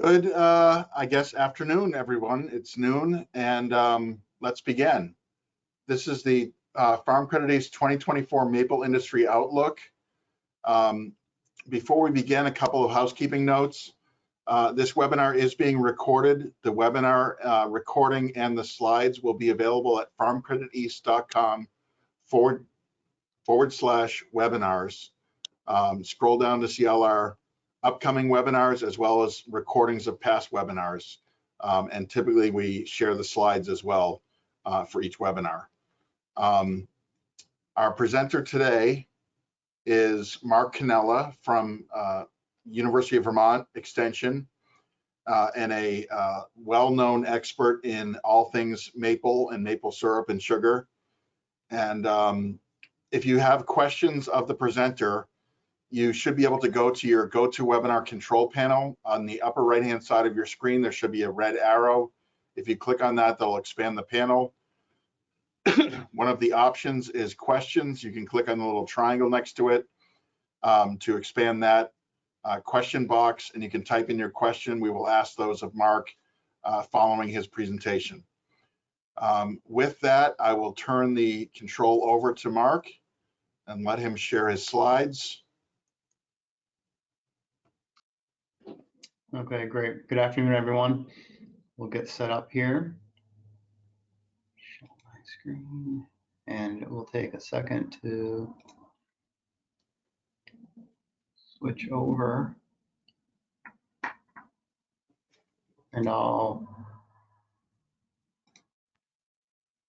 Good, I guess, afternoon, everyone. It's noon, and let's begin. This is the Farm Credit Ace 2024 Maple Industry Outlook. Before we begin, a couple of housekeeping notes. This webinar is being recorded. The webinar recording and the slides will be available at farmcrediteast.com/webinars. Scroll down to see all our upcoming webinars as well as recordings of past webinars. And typically we share the slides as well for each webinar. Our presenter today is Mark Cannella from University of Vermont Extension and a well-known expert in all things maple and maple syrup and sugar. And if you have questions of the presenter, you should be able to go to your GoToWebinar control panel. On the upper right-hand side of your screen, there should be a red arrow. If you click on that, that'll expand the panel. One of the options is questions. You can click on the little triangle next to it to expand that question box, and you can type in your question. We will ask those of Mark following his presentation. With that, I will turn the control over to Mark and let him share his slides. Okay, great. Good afternoon, everyone. We'll get set up here. Show my screen, and it will take a second to switch over. And I'll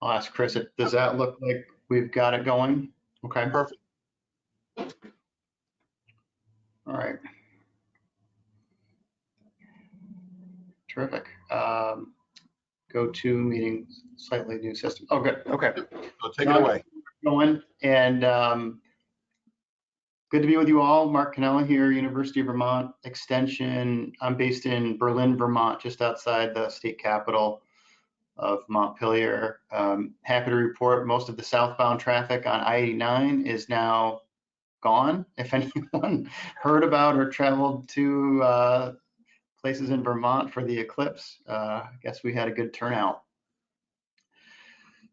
ask Chris, does that look like we've got it going? Okay. Perfect. All right. Terrific. Go to meeting, slightly new system. Oh, good. Okay. So take it away. Going and good to be with you all. Mark Cannella here, University of Vermont Extension. I'm based in Berlin, Vermont, just outside the state capital of Montpelier. Happy to report most of the southbound traffic on I-89 is now gone. If anyone heard about or traveled to places in Vermont for the eclipse, I guess we had a good turnout.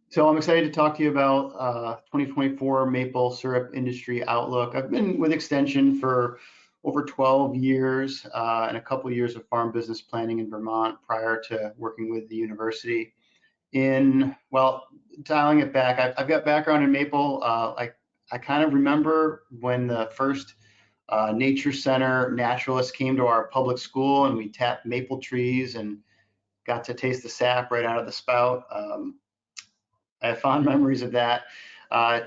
So I'm excited to talk to you about 2024 maple syrup industry outlook. I've been with Extension for over 12 years and a couple of years of farm business planning in Vermont prior to working with the university. Well, dialing it back, I've got background in maple. I kind of remember when the first nature center naturalists came to our public school and we tapped maple trees and got to taste the sap right out of the spout. I have fond memories of that.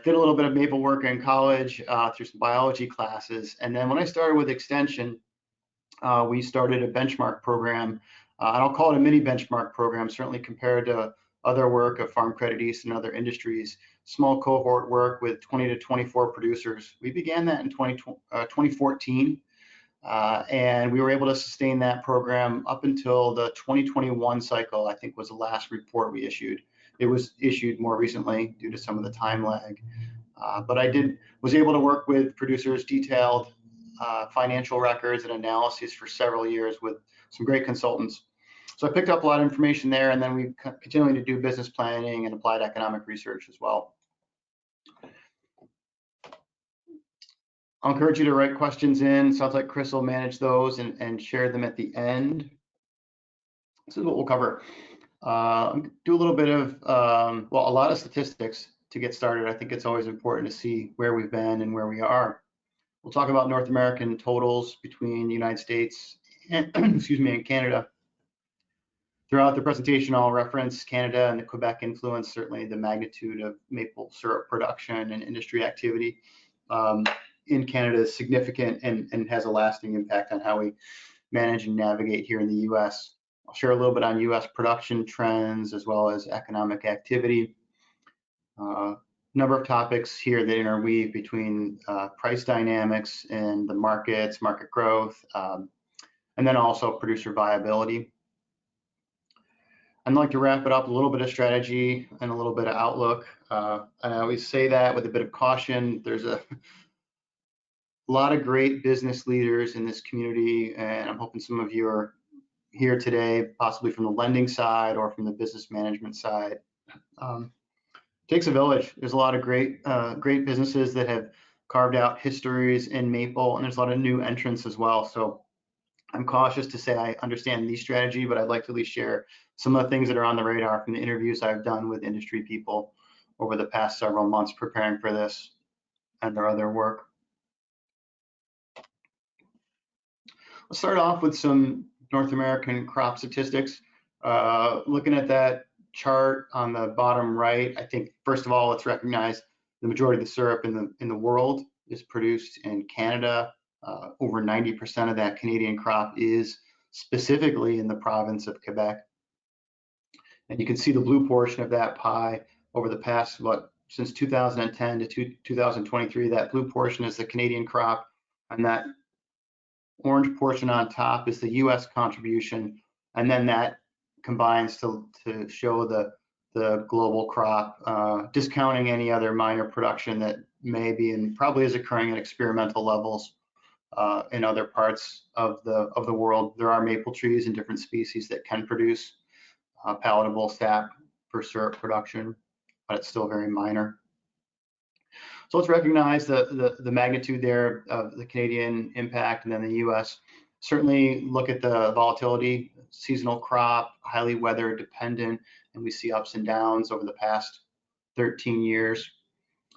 Did a little bit of maple work in college through some biology classes. And then when I started with Extension, we started a benchmark program. And I'll call it a mini benchmark program, certainly compared to other work of Farm Credit East and other industries, small cohort work with 20 to 24 producers. We began that in 2014, and we were able to sustain that program up until the 2021 cycle, I think was the last report we issued. It was issued more recently due to some of the time lag. But I was able to work with producers, detailed financial records and analyses for several years with some great consultants. So I picked up a lot of information there, and then we continuing to do business planning and applied economic research as well. I'll encourage you to write questions in. Sounds like Chris will manage those and share them at the end. This is what we'll cover. Do a little bit of, well, a lot of statistics to get started. I think it's always important to see where we've been and where we are. We'll talk about North American totals between the United States and, excuse me, and Canada. Throughout the presentation, I'll reference Canada and the Quebec influence, certainly the magnitude of maple syrup production and industry activity in Canada is significant and has a lasting impact on how we manage and navigate here in the US. I'll share a little bit on US production trends as well as economic activity. Number of topics here that interweave between price dynamics and the markets, market growth, and then also producer viability. I'd like to wrap it up, a little bit of strategy and a little bit of outlook. And I always say that with a bit of caution. There's a lot of great business leaders in this community, and I'm hoping some of you are here today, possibly from the lending side or from the business management side. Takes a village. There's a lot of great businesses that have carved out histories in maple, and there's a lot of new entrants as well. So I'm cautious to say I understand the strategy, but I'd like to at least share some of the things that are on the radar from the interviews I've done with industry people over the past several months preparing for this and their other work. Let's start off with some North American crop statistics. Looking at that chart on the bottom right, I think first of all, let's recognize the majority of the syrup in the world is produced in Canada. Over 90% of that Canadian crop is specifically in the province of Quebec. And you can see the blue portion of that pie over the past, since 2010 to 2023, that blue portion is the Canadian crop, and that orange portion on top is the US contribution, and then that combines to show the global crop, discounting any other minor production that may be and probably is occurring at experimental levels in other parts of the world. There are maple trees and different species that can produce palatable sap for syrup production, but it's still very minor. So let's recognize the magnitude there of the Canadian impact, and then the US. Certainly look at the volatility, seasonal crop, highly weather dependent, and we see ups and downs over the past 13 years.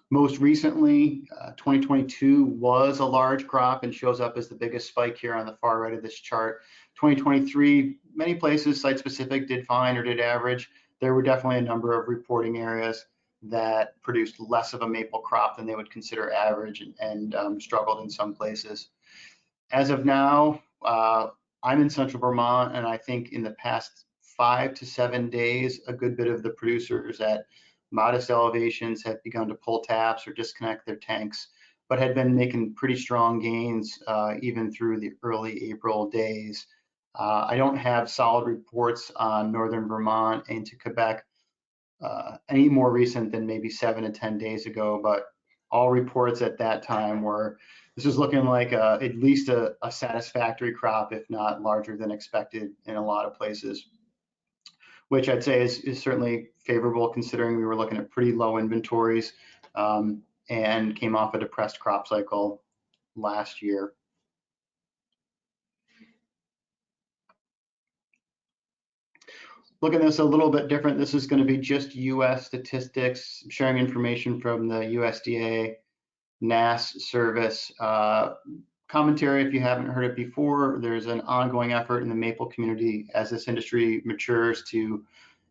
Most recently, 2022 was a large crop and shows up as the biggest spike here on the far right of this chart. 2023, many places site-specific did fine or did average. There were definitely a number of reporting areas that produced less of a maple crop than they would consider average and struggled in some places. As of now, I'm in central Vermont, and I think in the past 5 to 7 days, a good bit of the producers at modest elevations have begun to pull taps or disconnect their tanks, but had been making pretty strong gains even through the early April days. I don't have solid reports on northern Vermont into Quebec any more recent than maybe 7 to 10 days ago, but all reports at that time were this was looking like at least a satisfactory crop, if not larger than expected in a lot of places, which I'd say is certainly favorable considering we were looking at pretty low inventories and came off a depressed crop cycle last year. Looking at this a little bit different, this is going to be just US statistics, sharing information from the USDA NASS service. Commentary, if you haven't heard it before, there's an ongoing effort in the maple community as this industry matures to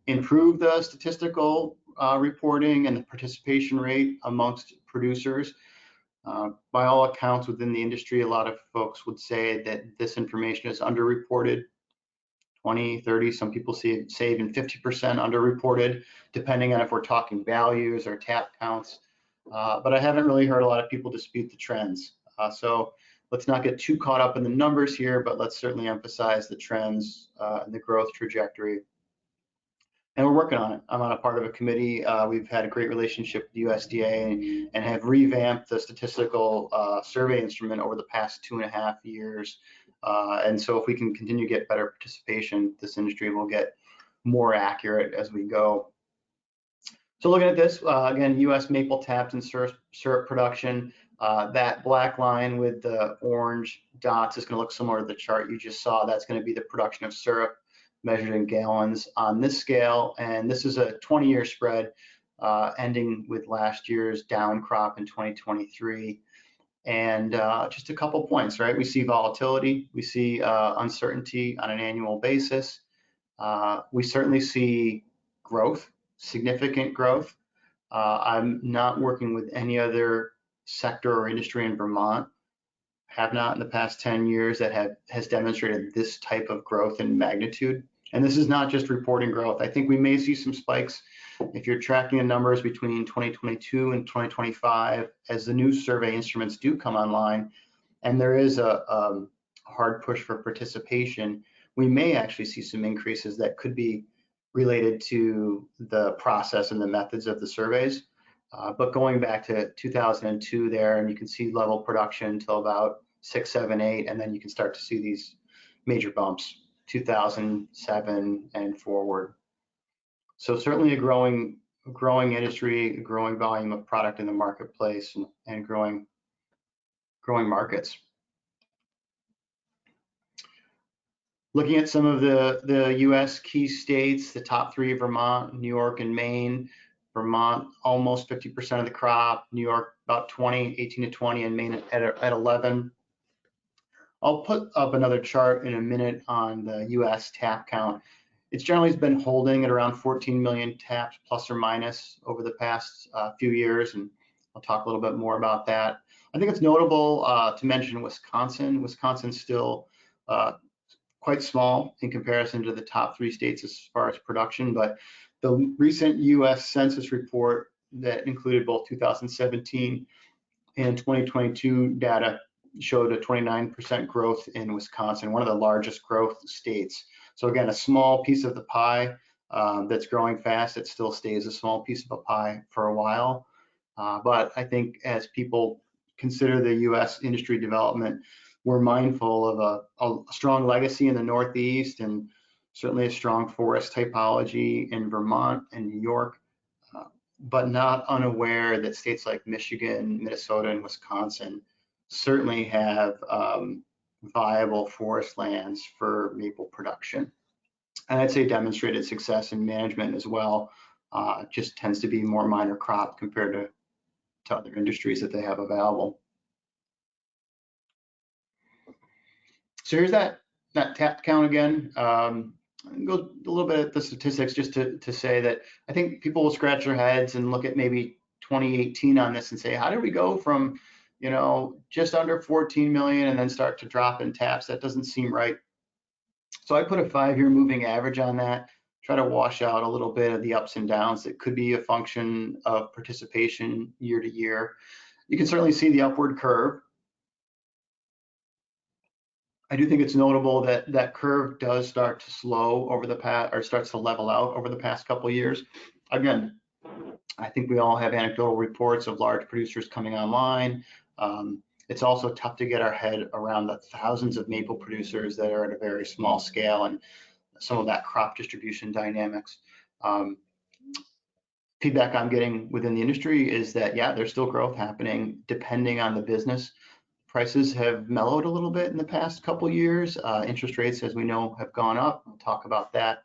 improve the statistical reporting and the participation rate amongst producers. By all accounts within the industry, a lot of folks would say that this information is underreported. 20, 30, some people say even 50% underreported, depending on if we're talking values or tap counts. But I haven't really heard a lot of people dispute the trends. So let's not get too caught up in the numbers here, but let's certainly emphasize the trends and the growth trajectory. And we're working on it. I'm on a part of a committee. We've had a great relationship with the USDA and have revamped the statistical survey instrument over the past 2.5 years. And so if we can continue to get better participation, this industry will get more accurate as we go. So looking at this, again, US maple taps and syrup production, that black line with the orange dots is going to look similar to the chart you just saw. That's going to be the production of syrup measured in gallons on this scale. And this is a 20-year spread ending with last year's down crop in 2023. And just a couple points, right? We see volatility, we see uncertainty on an annual basis. We certainly see growth, significant growth. I'm not working with any other sector or industry in Vermont, have not in the past 10 years that has demonstrated this type of growth in magnitude. And this is not just reporting growth. I think we may see some spikes if you're tracking the numbers between 2022 and 2025 as the new survey instruments do come online, and there is a hard push for participation. We may actually see some increases that could be related to the process and the methods of the surveys. But going back to 2002 there, and you can see level production until about 6, 7, 8, and then you can start to see these major bumps 2007 and forward. So certainly a growing industry, a growing volume of product in the marketplace, and growing markets. Looking at some of the U.S. key states, the top three: Vermont, New York, and Maine. Vermont, almost 50% of the crop. New York, about 18 to 20, and Maine at 11. I'll put up another chart in a minute on the U.S. tap count. It's generally been holding at around 14 million taps plus or minus over the past few years, and I'll talk a little bit more about that. I think it's notable to mention Wisconsin. Wisconsin's still quite small in comparison to the top three states as far as production, but the recent U.S. Census report that included both 2017 and 2022 data showed a 29% growth in Wisconsin, one of the largest growth states. So again, a small piece of the pie that's growing fast. It still stays a small piece of a pie for a while. But I think as people consider the U.S. industry development, we're mindful of a strong legacy in the Northeast, and certainly a strong forest typology in Vermont and New York, but not unaware that states like Michigan, Minnesota, and Wisconsin certainly have viable forest lands for maple production. And I'd say demonstrated success in management as well. Just tends to be more minor crop compared to other industries that they have available. So here's that tap count again. Go a little bit at the statistics just to say that I think people will scratch their heads and look at maybe 2018 on this and say, how did we go from, you know, just under 14 million and then start to drop in taps? That doesn't seem right. So I put a 5-year moving average on that, try to wash out a little bit of the ups and downs. It could be a function of participation year to year. You can certainly see the upward curve. I do think it's notable that that curve does start to slow over the past, or starts to level out over the past couple of years. Again, I think we all have anecdotal reports of large producers coming online. It's also tough to get our head around the thousands of maple producers that are at a very small scale, and some of that crop distribution dynamics. Feedback I'm getting within the industry is that, yeah, there's still growth happening depending on the business. Prices have mellowed a little bit in the past couple of years. Interest rates, as we know, have gone up. We'll talk about that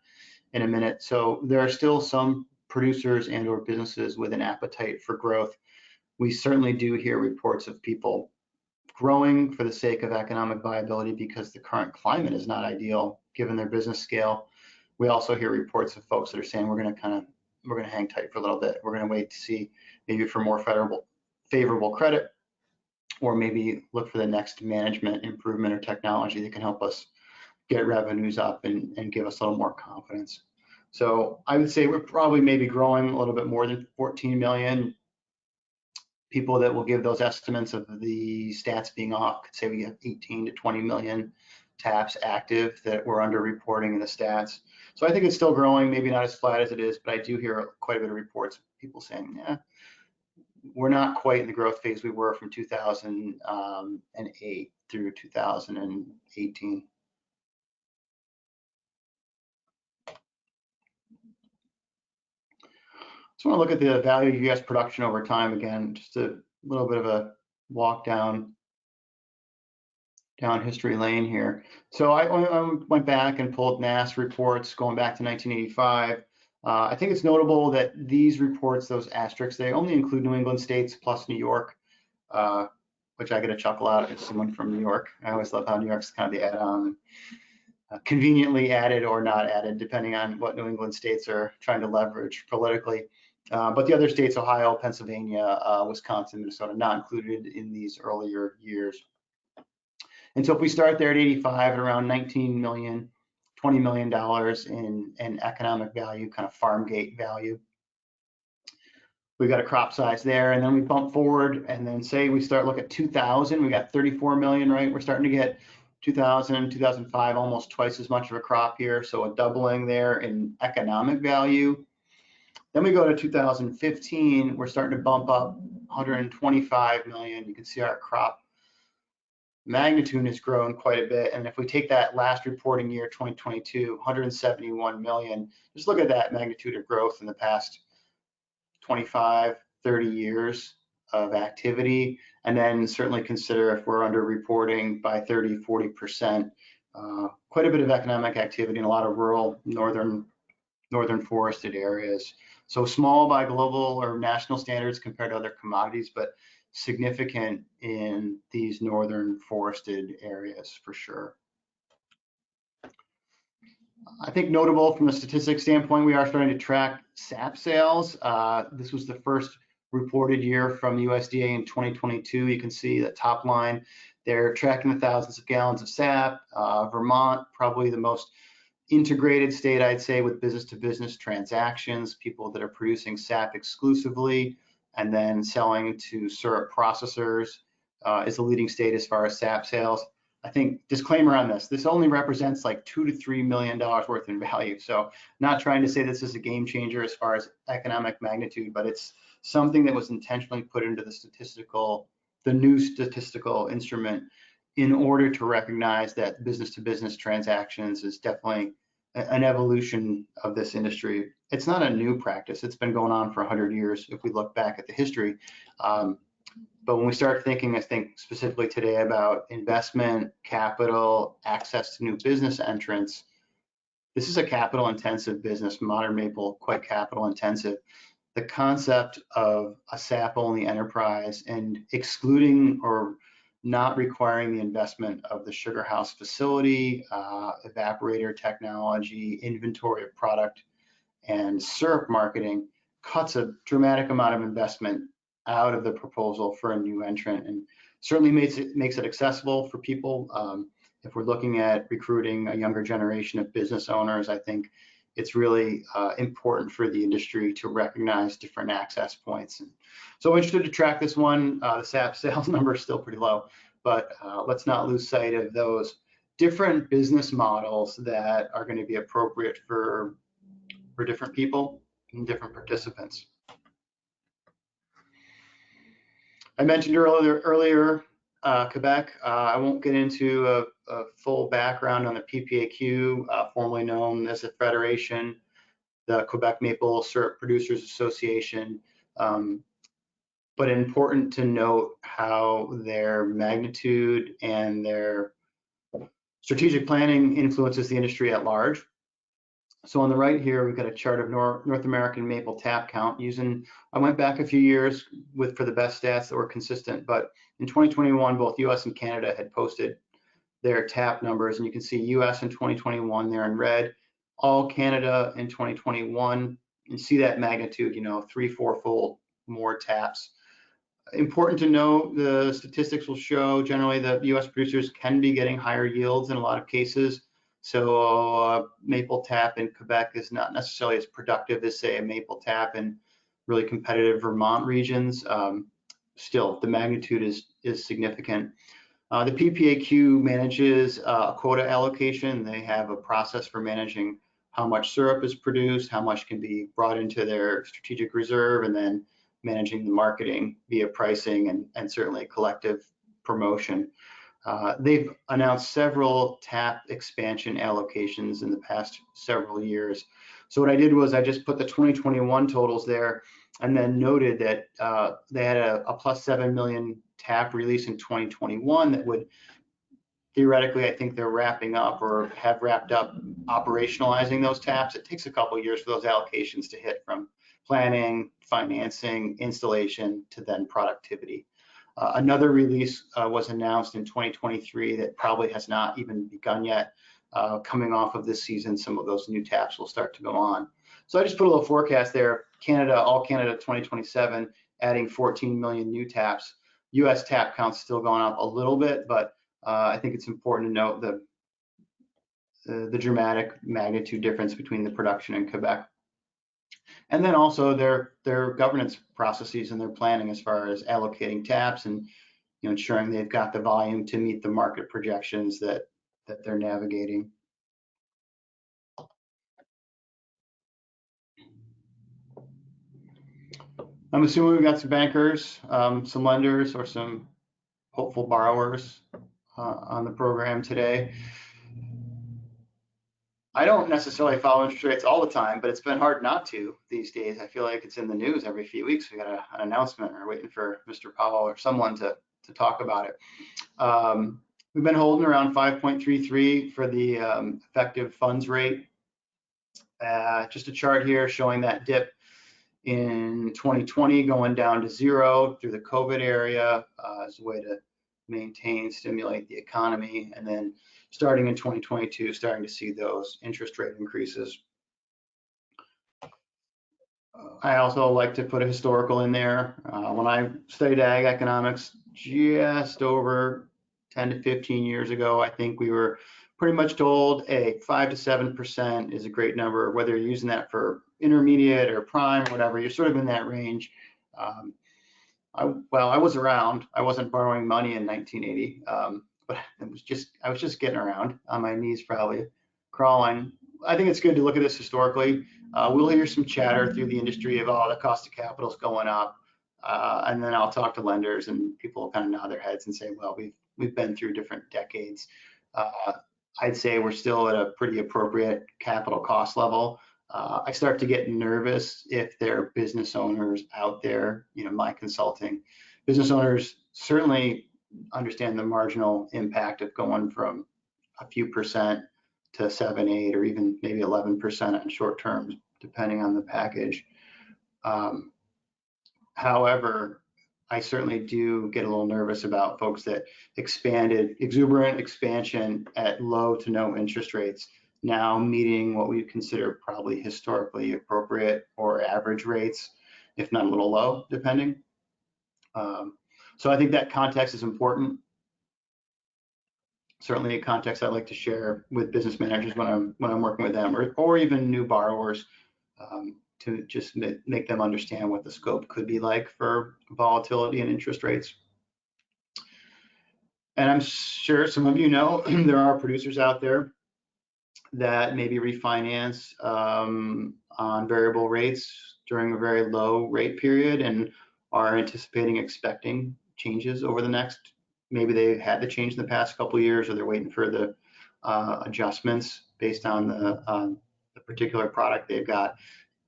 in a minute. So there are still some producers and or businesses with an appetite for growth. We certainly do hear reports of people growing for the sake of economic viability because the current climate is not ideal given their business scale. We also hear reports of folks that are saying we're going to hang tight for a little bit. We're going to wait to see maybe for more favorable credit, or maybe look for the next management improvement or technology that can help us get revenues up and give us a little more confidence. So I would say we're probably maybe growing a little bit more than 14 million. People that will give those estimates of the stats being off could say we have 18 to 20 million taps active that we're under reporting in the stats. So I think it's still growing, maybe not as flat as it is, but I do hear quite a bit of reports of people saying, yeah, we're not quite in the growth phase we were from 2008 through 2018. So I want to look at the value of U.S. production over time again, just a little bit of a walk down history lane here. So I went back and pulled NASS reports going back to 1985. I think it's notable that these reports, those asterisks, they only include New England states plus New York, which I get a chuckle out as someone from New York. I always love how New York's kind of the add-on, conveniently added or not added, depending on what New England states are trying to leverage politically. But the other states, Ohio, Pennsylvania, Wisconsin, Minnesota, not included in these earlier years. And so if we start there at 85 at around 19 million, $20 million in economic value, kind of farm gate value, we've got a crop size there, and then we bump forward, and then say we start look at 2000, we got 34 million, right? We're starting to get 2000, 2005, almost twice as much of a crop here, so a doubling there in economic value. Then we go to 2015, we're starting to bump up 125 million. You can see our crop magnitude has grown quite a bit. And if we take that last reporting year, 2022, 171 million, just look at that magnitude of growth in the past 25, 30 years of activity. And then certainly consider if we're under reporting by 30, 40%, quite a bit of economic activity in a lot of rural northern forested areas. So small by global or national standards compared to other commodities, but significant in these northern forested areas for sure. I think notable from a statistics standpoint, we are starting to track sap sales. This was the first reported year from USDA in 2022. You can see the top line, they're tracking the thousands of gallons of sap. Vermont, probably the most integrated state, I'd say, with business-to-business transactions, people that are producing sap exclusively and then selling to syrup processors, is the leading state as far as sap sales. I think, disclaimer on this only represents like $2 to $3 million worth in value. So not trying to say this is a game changer as far as economic magnitude, but it's something that was intentionally put into the new statistical instrument in order to recognize that business-to-business transactions is definitely an evolution of this industry. It's not a new practice. It's been going on for 100 years if we look back at the history. But when we start thinking, I think specifically today about investment, capital, access to new business entrants, this is a capital intensive business, modern maple, quite capital intensive. The concept of a sap only enterprise and excluding or not requiring the investment of the sugar house facility, evaporator technology, inventory of product, and syrup marketing cuts a dramatic amount of investment out of the proposal for a new entrant, and certainly makes it accessible for people. If we're looking at recruiting a younger generation of business owners, I think it's really important for the industry to recognize different access points. And so interested to track this one. The SAP sales number is still pretty low, but let's not lose sight of those different business models that are going to be appropriate for different people and different participants. I mentioned earlier Quebec. I won't get into a full background on the PPAQ, formerly known as the Federation, the Quebec Maple Syrup Producers Association, but important to note how their magnitude and their strategic planning influences the industry at large. So on the right here, we've got a chart of North American maple tap count using, I went back a few years for the best stats that were consistent, but in 2021, both US and Canada had posted their tap numbers, and you can see US in 2021, they're in red, all Canada in 2021, and see that magnitude, 3-4 fold more taps. Important to know, the statistics will show generally that US producers can be getting higher yields in a lot of cases. So maple tap in Quebec is not necessarily as productive as, say, a maple tap in really competitive Vermont regions. Still, the magnitude is significant. The PPAQ manages a quota allocation. They have a process for managing how much syrup is produced, how much can be brought into their strategic reserve, and then managing the marketing via pricing and certainly collective promotion. They've announced several tap expansion allocations in the past several years. So what I did was I just put the 2021 totals there and then noted that they had a plus 7 million tap release in 2021 that would theoretically, I think they're wrapping up or have wrapped up operationalizing those taps. It takes a couple of years for those allocations to hit, from planning, financing, installation to then productivity. Another release was announced in 2023 that probably has not even begun yet. Coming off of this season, some of those new taps will start to go on. So I just put a little forecast there. Canada, all Canada 2027, adding 14 million new taps. US tap count's still going up a little bit, but I think it's important to note the dramatic magnitude difference between the production in Quebec. And then also their governance processes and their planning as far as allocating taps and ensuring they've got the volume to meet the market projections that they're navigating. I'm assuming we've got some bankers, some lenders, or some hopeful borrowers on the program today. I don't necessarily follow interest rates all the time, but it's been hard not to these days. I feel like it's in the news every few weeks. We got an announcement or waiting for Mr. Powell or someone to talk about it. We've been holding around 5.33 for the effective funds rate. Just a chart here showing that dip in 2020 going down to zero through the COVID area as a way to maintain, stimulate the economy, and then starting in 2022, starting to see those interest rate increases. I also like to put a historical in there. When I studied ag economics just over 10 to 15 years ago, I think we were pretty much told, hey, 5 to 7% is a great number, whether you're using that for intermediate or prime or whatever, you're sort of in that range. I was around. I wasn't borrowing money in 1980, but I was just getting around on my knees, probably crawling. I think it's good to look at this historically. We'll hear some chatter through the industry of, oh, the cost of capital is going up, and then I'll talk to lenders, and people will kind of nod their heads and say, well, we've been through different decades. I'd say we're still at a pretty appropriate capital cost level. I start to get nervous if there are business owners out there, my consulting business owners certainly understand the marginal impact of going from a few percent to 7, 8, or even maybe 11% on short terms, depending on the package. However, I certainly do get a little nervous about folks that exuberant expansion at low to no interest rates, now meeting what we consider probably historically appropriate or average rates, if not a little low, depending. So I think that context is important. Certainly a context I like to share with business managers when I'm working with them, or even new borrowers, to just make them understand what the scope could be like for volatility and interest rates. And I'm sure some of you know there are producers out there that maybe refinance on variable rates during a very low rate period and are expecting changes over the next, maybe they had to change in the past couple of years, or they're waiting for the adjustments based on the particular product they've got.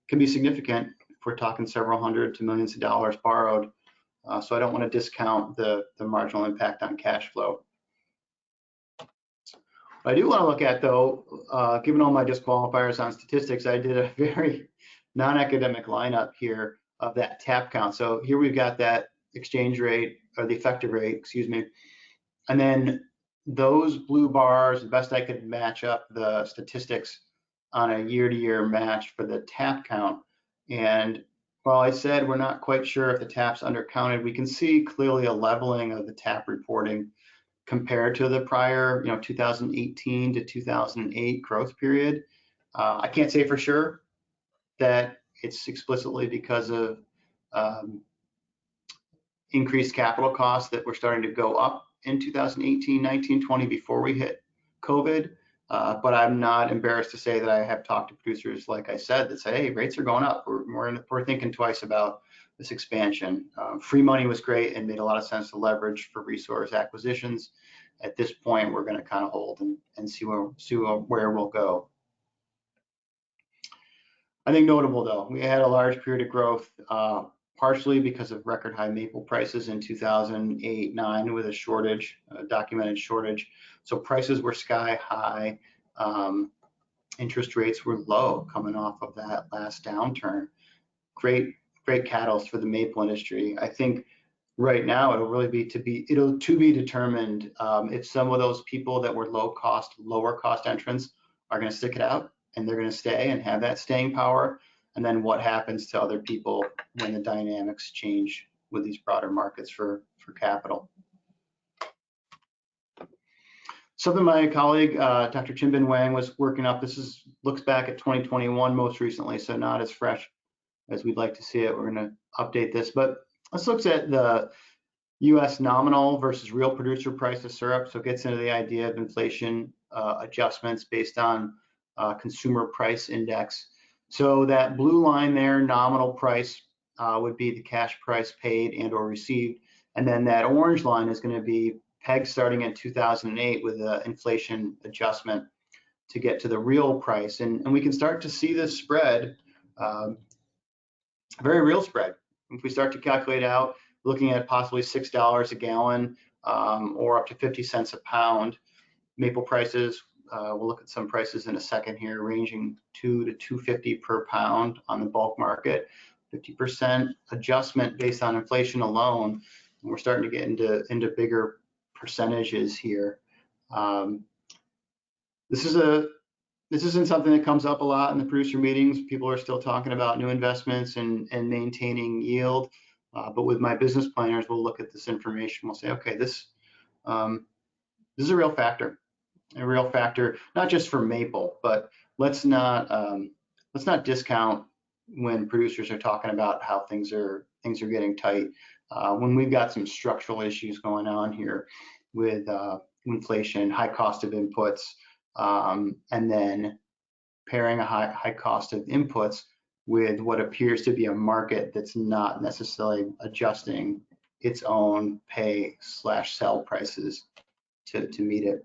Can be significant if we're talking several hundred to millions of dollars borrowed. So I don't want to discount the marginal impact on cash flow. What I do want to look at, though, given all my disqualifiers on statistics, I did a very non-academic lineup here of that tap count. So here we've got that exchange rate, or the effective rate, excuse me. And then those blue bars, the best I could match up the statistics on a year-to-year match for the tap count. And while I said we're not quite sure if the tap's undercounted, we can see clearly a leveling of the tap reporting compared to the prior, 2018 to 2008 growth period. I can't say for sure that it's explicitly because of increased capital costs that were starting to go up in 2018, 19, 20 before we hit COVID. But I'm not embarrassed to say that I have talked to producers, like I said, that say, hey, rates are going up. We're thinking twice about this expansion. Free money was great and made a lot of sense to leverage for resource acquisitions. At this point, we're going to kind of hold and see where we'll go. I think notable, though, we had a large period of growth, partially because of record high maple prices in 2008-9 with a shortage, a documented shortage. So prices were sky high. Interest rates were low coming off of that last downturn. Great catalyst for the maple industry. I think right now it'll really be to be determined if some of those people that were lower cost entrants are going to stick it out and they're going to stay and have that staying power. And then what happens to other people when the dynamics change with these broader markets for capital. Something my colleague, Dr. Chinbin Wang, was working up. This looks back at 2021 most recently, so not as fresh as we'd like to see it. We're going to update this, but let's look at the U.S. nominal versus real producer price of syrup. So it gets into the idea of inflation adjustments based on consumer price index. So that blue line there, nominal price, would be the cash price paid and or received. And then that orange line is going to be pegged starting in 2008 with an inflation adjustment to get to the real price. And we can start to see this spread, very real spread. If we start to calculate out, looking at possibly $6 a gallon or up to 50 cents a pound, maple prices, we'll look at some prices in a second here, ranging $2 to $2.50 per pound on the bulk market, 50% adjustment based on inflation alone. And we're starting to get into bigger percentages here. This isn't something that comes up a lot in the producer meetings. People are still talking about new investments and maintaining yield. But with my business planners, we'll look at this information. We'll say, okay, this is a real factor, not just for maple, but let's not discount when producers are talking about how things are getting tight. When we've got some structural issues going on here with inflation, high cost of inputs, and then pairing a high cost of inputs with what appears to be a market that's not necessarily adjusting its own pay/sell prices to meet it.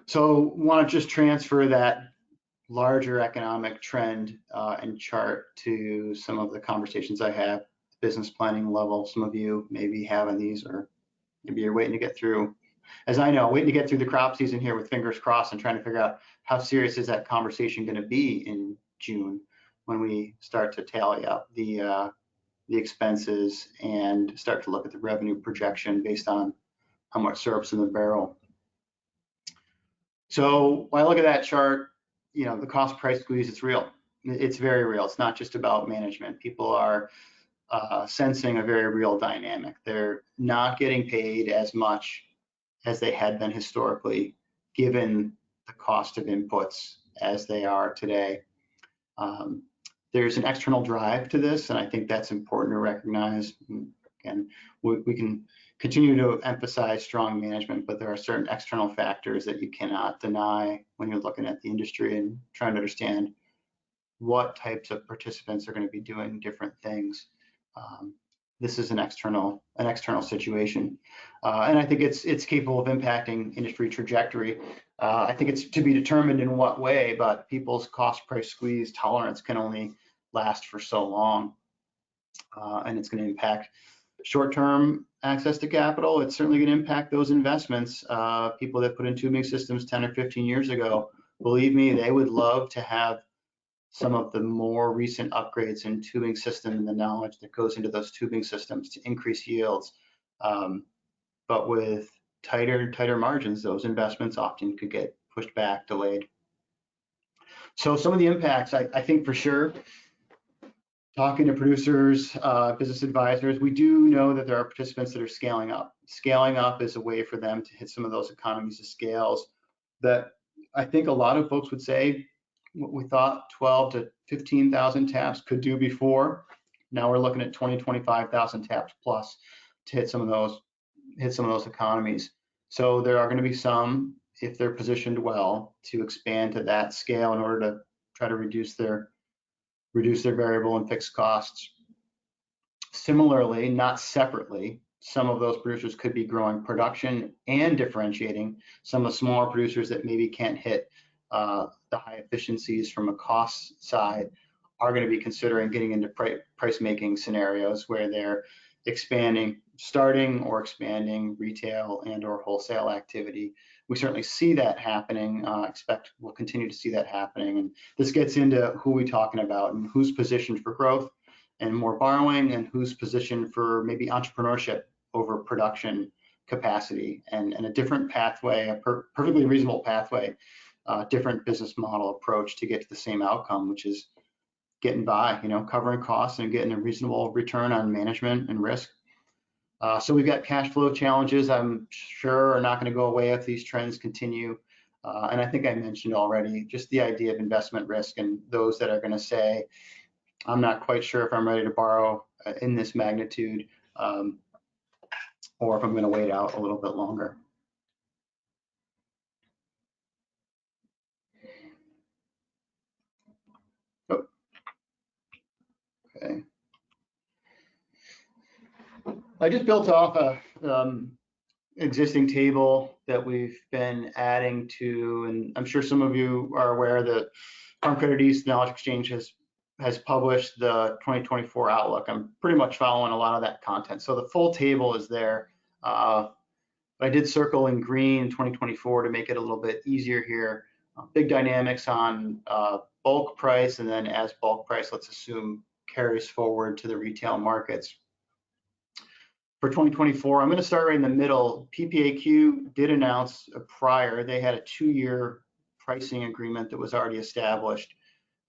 So want to just transfer that larger economic trend and chart to some of the conversations I have, business planning level. Some of you may be having these, or maybe you're waiting to get through, as I know, waiting to get through the crop season here with fingers crossed and trying to figure out how serious is that conversation going to be in June when we start to tally up the expenses and start to look at the revenue projection based on how much syrup's in the barrel. So when I look at that chart, you know, the cost price squeeze, it's real. It's very real. It's not just about management. People are sensing a very real dynamic. They're not getting paid as much as they had been historically, given the cost of inputs as they are today. There's an external drive to this, and I think that's important to recognize. And we can continue to emphasize strong management, but there are certain external factors that you cannot deny when you're looking at the industry and trying to understand what types of participants are going to be doing different things. This is an external situation, and I think it's capable of impacting industry trajectory. I think it's to be determined in what way, but people's cost price squeeze tolerance can only last for so long, and it's going to impact short-term access to capital. It's certainly going to impact those investments. People that put in tubing systems 10 or 15 years ago, believe me, they would love to have some of the more recent upgrades in tubing system and the knowledge that goes into those tubing systems to increase yields. But with tighter margins, those investments often could get pushed back, delayed. So some of the impacts, I think for sure, talking to producers, business advisors, we do know that there are participants that are scaling up. Scaling up is a way for them to hit some of those economies of scales that I think a lot of folks would say what we thought 12 to 15,000 taps could do before. Now we're looking at 20, 25,000 taps plus to hit some of those economies. So there are going to be some, if they're positioned well, to expand to that scale in order to try to reduce their variable and fixed costs. Similarly, not separately, some of those producers could be growing production and differentiating. Some of the smaller producers that maybe can't hit the high efficiencies from a cost side are going to be considering getting into price making scenarios where they're starting or expanding retail and or wholesale activity. We certainly see that happening, expect we'll continue to see that happening. And this gets into who we're talking about and who's positioned for growth and more borrowing and who's positioned for maybe entrepreneurship over production capacity and a different pathway, a perfectly reasonable pathway, different business model approach to get to the same outcome, which is getting by, covering costs and getting a reasonable return on management and risk. So we've got cash flow challenges, I'm sure are not going to go away if these trends continue. And I think I mentioned already just the idea of investment risk and those that are going to say, I'm not quite sure if I'm ready to borrow in this magnitude or if I'm going to wait out a little bit longer. Oh. Okay. I just built off existing table that we've been adding to, and I'm sure some of you are aware that Farm Credit East Knowledge Exchange has published the 2024 outlook. I'm pretty much following a lot of that content. So the full table is there. I did circle in green 2024 to make it a little bit easier here. Big dynamics on bulk price, and then as bulk price, let's assume, carries forward to the retail markets. For 2024, I'm going to start right in the middle. PPAQ did announce prior, they had a 2-year pricing agreement that was already established,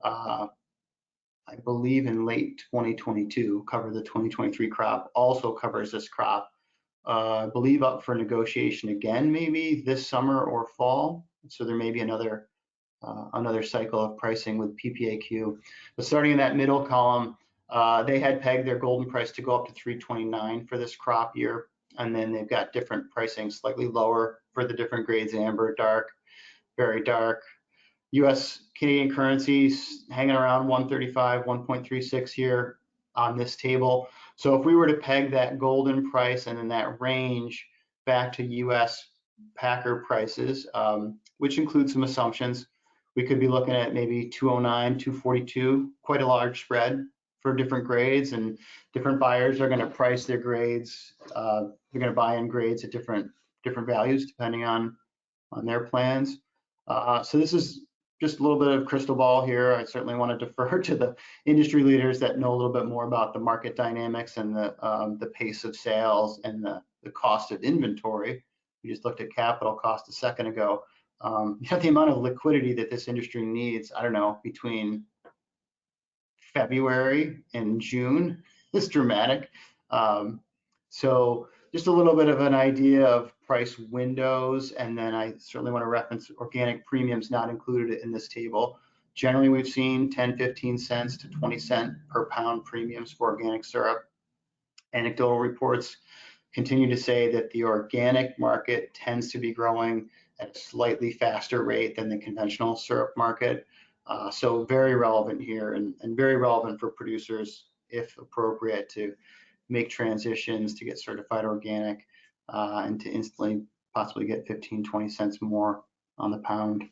I believe in late 2022, covered the 2023 crop, also covers this crop. I believe up for negotiation again, maybe this summer or fall. So there may be another cycle of pricing with PPAQ. But starting in that middle column, they had pegged their golden price to go up to 329 for this crop year. And then they've got different pricing, slightly lower for the different grades, amber, dark, very dark. US Canadian currencies hanging around 135, 1.36 here on this table. So if we were to peg that golden price and then that range back to US packer prices, which includes some assumptions, we could be looking at maybe 209, 242, quite a large spread for different grades, and different buyers are going to price their grades. They're going to buy in grades at different values depending on their plans. So this is just a little bit of crystal ball here. I certainly want to defer to the industry leaders that know a little bit more about the market dynamics and the pace of sales and the cost of inventory. We just looked at capital cost a second ago. The amount of liquidity that this industry needs, I don't know, between February and June is dramatic. So just a little bit of an idea of price windows, and then I certainly want to reference organic premiums not included in this table. Generally, we've seen 10, 15 cents to 20 cent per pound premiums for organic syrup. Anecdotal reports continue to say that the organic market tends to be growing at a slightly faster rate than the conventional syrup market. So very relevant here, and very relevant for producers, if appropriate, to make transitions to get certified organic and to instantly possibly get 15, 20 cents more on the pound.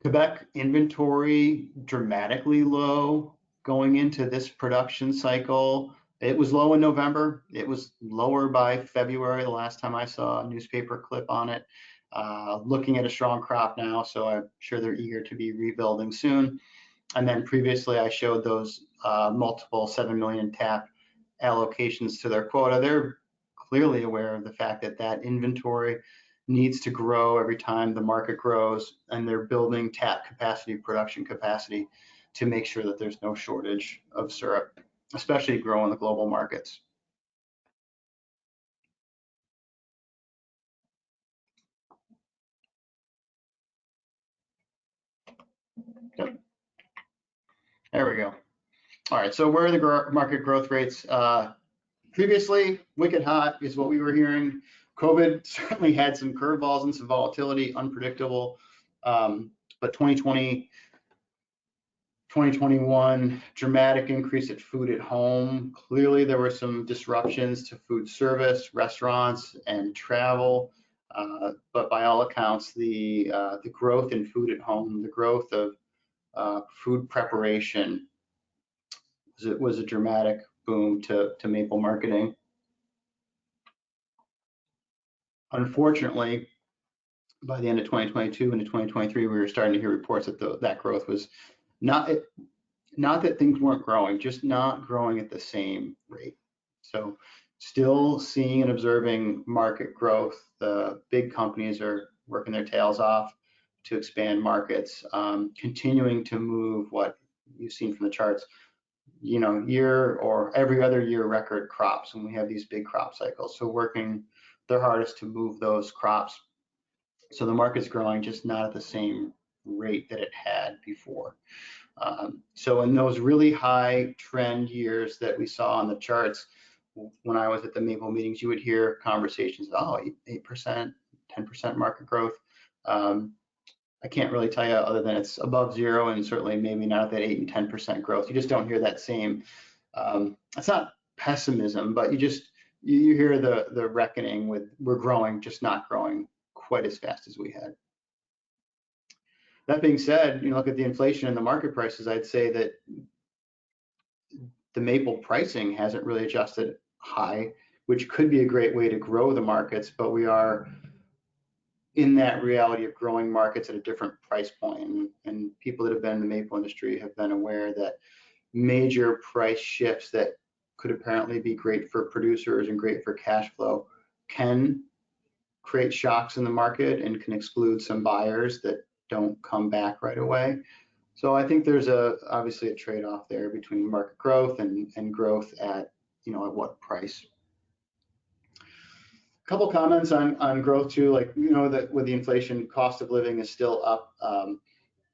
Quebec inventory dramatically low going into this production cycle. It was low in November. It was lower by February, the last time I saw a newspaper clip on it. Looking at a strong crop now, so I'm sure they're eager to be rebuilding soon. And then previously I showed those multiple 7 million tap allocations to their quota. They're clearly aware of the fact that that inventory needs to grow every time the market grows, and they're building tap capacity, production capacity, to make sure that there's no shortage of syrup, especially growing the global markets. Yep. There we go. All right, so where are the market growth rates? Previously, wicked hot is what we were hearing. COVID certainly had some curveballs and some volatility, unpredictable. But 2020, 2021, dramatic increase at food at home. Clearly, there were some disruptions to food service, restaurants, and travel. But by all accounts, the growth in food at home, the growth of food preparation was a dramatic boom to maple marketing. Unfortunately, by the end of 2022 into 2023, we were starting to hear reports that that growth was not that things weren't growing, just not growing at the same rate. So still seeing and observing market growth. The big companies are working their tails off to expand markets, continuing to move what you've seen from the charts, year or every other year record crops, and we have these big crop cycles. So working their hardest to move those crops. So the market's growing, just not at the same rate that it had before. So in those really high trend years that we saw on the charts, when I was at the maple meetings, you would hear conversations, 8%, 10% market growth. I can't really tell you other than it's above zero, and certainly maybe not that 8 and 10% growth. You just don't hear that same, it's not pessimism, but you just you hear the reckoning with we're growing, just not growing quite as fast as we had. That being said, look at the inflation and the market prices. I'd say that the maple pricing hasn't really adjusted high, which could be a great way to grow the markets, but we are in that reality of growing markets at a different price point. And people that have been in the maple industry have been aware that major price shifts that could apparently be great for producers and great for cash flow can create shocks in the market and can exclude some buyers that don't come back right away. So I think there's obviously a trade-off there between market growth and growth at at what price. A couple comments on growth too, like that with the inflation, cost of living is still up.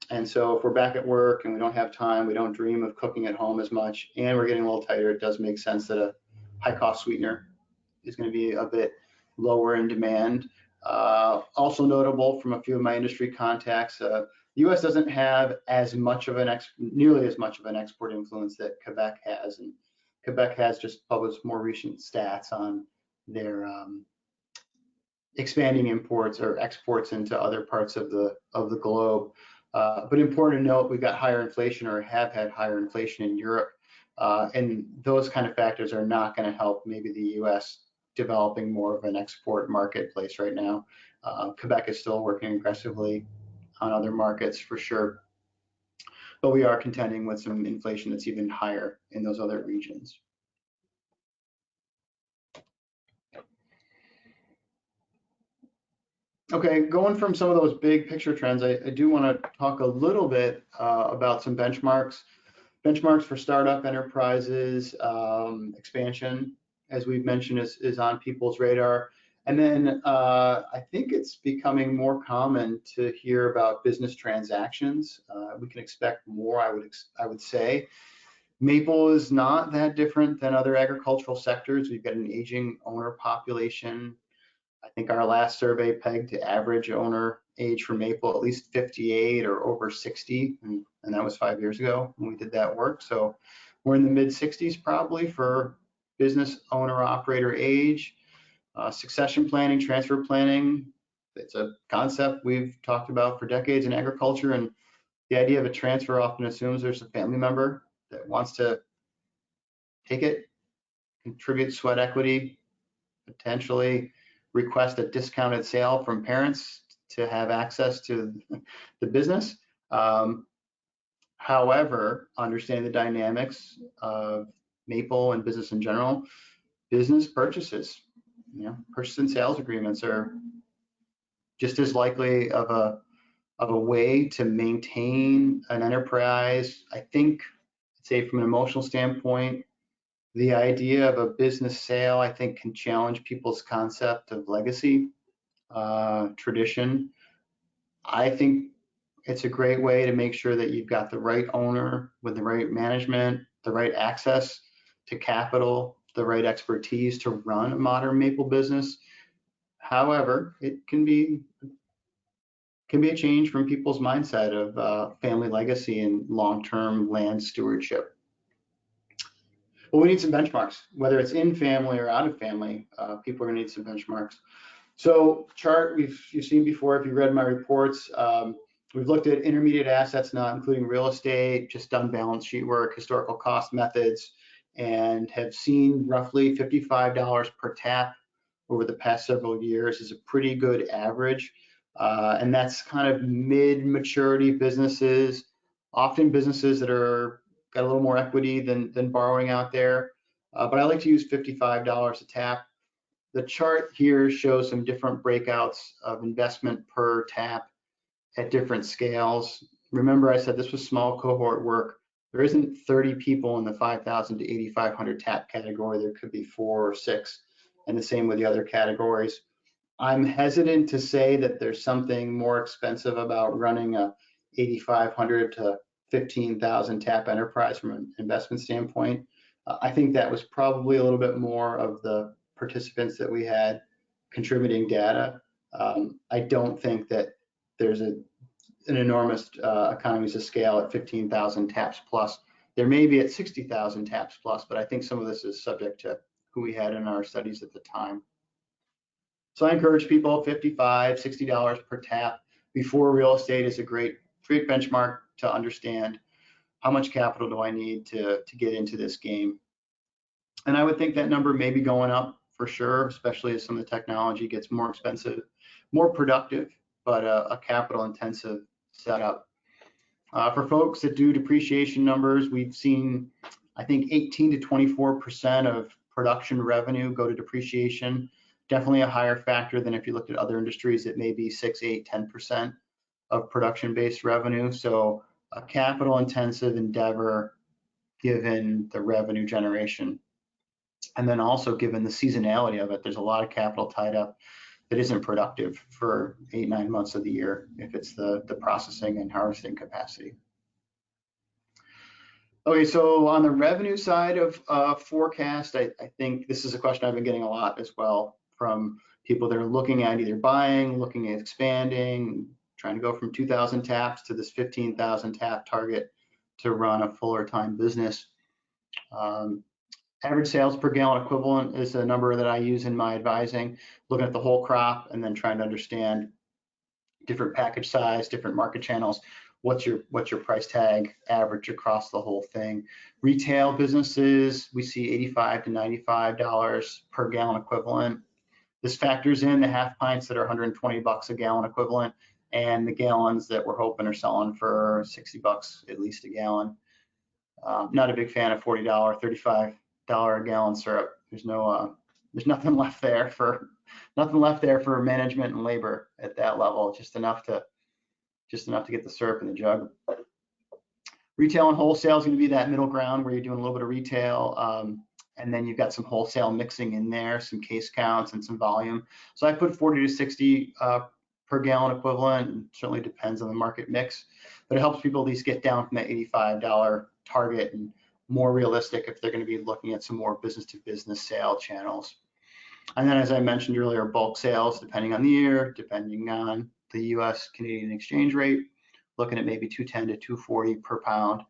And so if we're back at work and we don't have time, we don't dream of cooking at home as much, and we're getting a little tighter, it does make sense that a high cost sweetener is going to be a bit lower in demand. Also notable from a few of my industry contacts, the U.S. doesn't have nearly as much of an export influence that Quebec has, and Quebec has just published more recent stats on their expanding imports or exports into other parts of the globe. But important to note, we've got higher inflation or have had higher inflation in Europe, and those kind of factors are not going to help maybe the U.S. developing more of an export marketplace right now. Quebec is still working aggressively on other markets for sure, but we are contending with some inflation that's even higher in those other regions. Okay, going from some of those big picture trends, I do want to talk a little bit about some benchmarks. Benchmarks for startup enterprises, expansion, as we've mentioned, is on people's radar. And then I think it's becoming more common to hear about business transactions. We can expect more, I would say. Maple is not that different than other agricultural sectors. We've got an aging owner population. I think our last survey pegged the average owner age for maple at least 58 or over 60, and that was 5 years ago when we did that work. So we're in the mid 60s probably for business owner operator age. Succession planning, transfer planning, it's a concept we've talked about for decades in agriculture, and the idea of a transfer often assumes there's a family member that wants to take it, contribute sweat equity, potentially request a discounted sale from parents to have access to the business. However, understanding the dynamics of maple and business in general, business purchases, purchase and sales agreements are just as likely of a way to maintain an enterprise. I think, I'd say from an emotional standpoint, the idea of a business sale, I think, can challenge people's concept of legacy, tradition. I think it's a great way to make sure that you've got the right owner with the right management, the right access to capital, the right expertise to run a modern maple business. However, it can be a change from people's mindset of family legacy and long-term land stewardship. Well, we need some benchmarks, whether it's in family or out of family. People are going to need some benchmarks. So chart you've seen before if you read my reports. We've looked at intermediate assets, not including real estate, just done balance sheet work, historical cost methods, and have seen roughly $55 per tap over the past several years is a pretty good average. And that's kind of mid-maturity businesses, often businesses that are got a little more equity than borrowing out there. But I like to use $55 a tap. The chart here shows some different breakouts of investment per tap at different scales. Remember, I said this was small cohort work. There isn't 30 people in the 5,000 to 8,500 tap category. There could be 4 or 6, and the same with the other categories. I'm hesitant to say that there's something more expensive about running a 8,500 to 15,000 tap enterprise from an investment standpoint. I think that was probably a little bit more of the participants that we had contributing data. I don't think that there's an enormous economies of scale at 15,000 taps plus. There may be at 60,000 taps plus, but I think some of this is subject to who we had in our studies at the time. So I encourage people $55, $60 per tap before real estate is a great benchmark to understand how much capital do I need to get into this game. And I would think that number may be going up for sure, especially as some of the technology gets more expensive, more productive, but a capital intensive setup. For folks that do depreciation numbers, we've seen, I think, 18 to 24% of production revenue go to depreciation. Definitely a higher factor than if you looked at other industries that may be 6, 8, 10% of production-based revenue. So a capital intensive endeavor given the revenue generation. And then also given the seasonality of it, there's a lot of capital tied up that isn't productive for 8, 9 months of the year if it's the processing and harvesting capacity. Okay, so on the revenue side of forecast, I think this is a question I've been getting a lot as well from people that are looking at either buying, looking at expanding, trying to go from 2,000 taps to this 15,000 tap target to run a fuller time business. Average sales per gallon equivalent is a number that I use in my advising, looking at the whole crop and then trying to understand different package size, different market channels. What's your price tag average across the whole thing? Retail businesses, we see $85 to $95 per gallon equivalent. This factors in the half pints that are $120 a gallon equivalent and the gallons that we're hoping are selling for $60 at least a gallon. Not a big fan of $40, $35 a gallon syrup. There's nothing left there for management and labor at that level. Just enough to get the syrup in the jug. Retail and wholesale is going to be that middle ground where you're doing a little bit of retail, and then you've got some wholesale mixing in there, some case counts and some volume. So I put 40 to 60 per gallon equivalent. And certainly depends on the market mix, but it helps people at least get down from that $85 target and more realistic if they're going to be looking at some more business-to-business sale channels. And then, as I mentioned earlier, bulk sales, depending on the year, depending on the U.S. Canadian exchange rate, looking at maybe $210 to $240 per pound.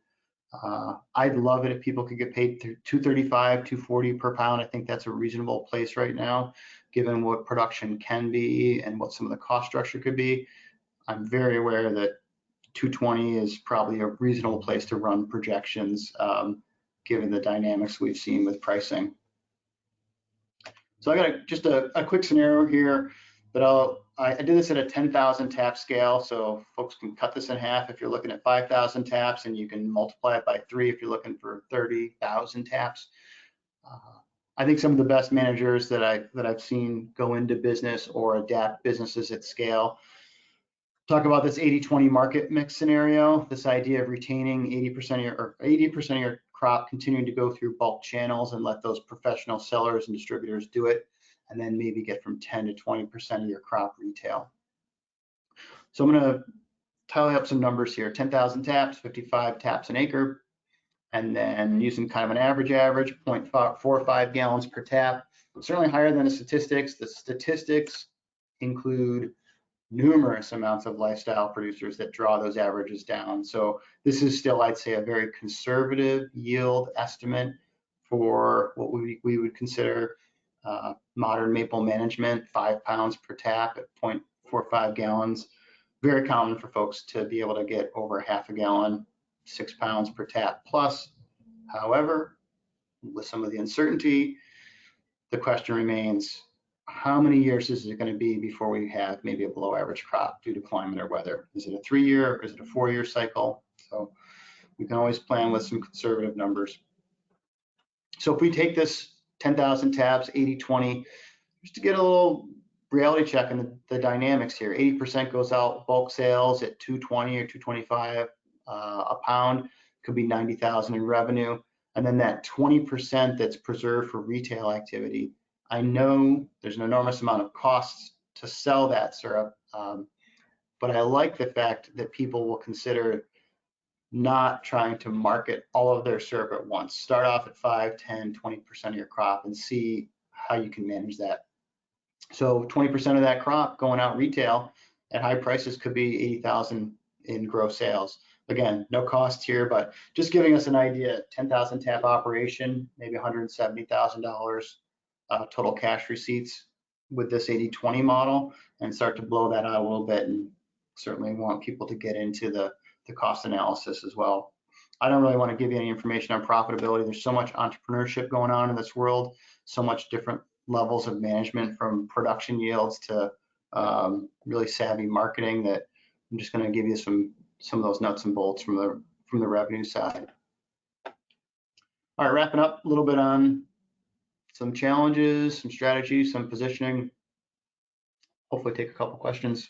I'd love it if people could get paid $235, $240 per pound. I think that's a reasonable place right now, given what production can be and what some of the cost structure could be. I'm very aware that $220 is probably a reasonable place to run projections, given the dynamics we've seen with pricing. So I got just a quick scenario here, but I did this at a 10,000 tap scale, so folks can cut this in half if you're looking at 5,000 taps, and you can multiply it by 3 if you're looking for 30,000 taps. I think some of the best managers that I've seen go into business or adapt businesses at scale talk about this 80-20 market mix scenario, this idea of retaining 80% of your crop, continuing to go through bulk channels and let those professional sellers and distributors do it, and then maybe get from 10 to 20% of your crop retail. So I'm going to tally up some numbers here: 10,000 taps, 55 taps an acre, and then using kind of an average, 0.45 gallons per tap. Certainly higher than the statistics. The statistics include numerous amounts of lifestyle producers that draw those averages down. So this is still, I'd say, a very conservative yield estimate for what we would consider modern maple management, 5 pounds per tap at 0.45 gallons. Very common for folks to be able to get over half a gallon, 6 pounds per tap plus. However, with some of the uncertainty, the question remains, how many years is it going to be before we have maybe a below average crop due to climate or weather? Is it a 3-year or is it a 4-year cycle? So we can always plan with some conservative numbers. So if we take this 10,000 taps, 80-20, just to get a little reality check in the dynamics here, 80% goes out bulk sales at $220 or $225 a pound, could be 90,000 in revenue. And then that 20% that's preserved for retail activity. I know there's an enormous amount of costs to sell that syrup, but I like the fact that people will consider not trying to market all of their syrup at once. Start off at 5, 10, 20% of your crop and see how you can manage that. So 20% of that crop going out retail at high prices could be 80,000 in gross sales. Again, no cost here, but just giving us an idea, 10,000 tap operation, maybe $170,000 total cash receipts with this 80/20 model and start to blow that out a little bit, and certainly want people to get into the cost analysis as well. I don't really want to give you any information on profitability. There's so much entrepreneurship going on in this world, so much different levels of management, from production yields to really savvy marketing, that I'm just going to give you some of those nuts and bolts from the revenue side. All right, wrapping up a little bit on some challenges, some strategies, some positioning. Hopefully take a couple questions.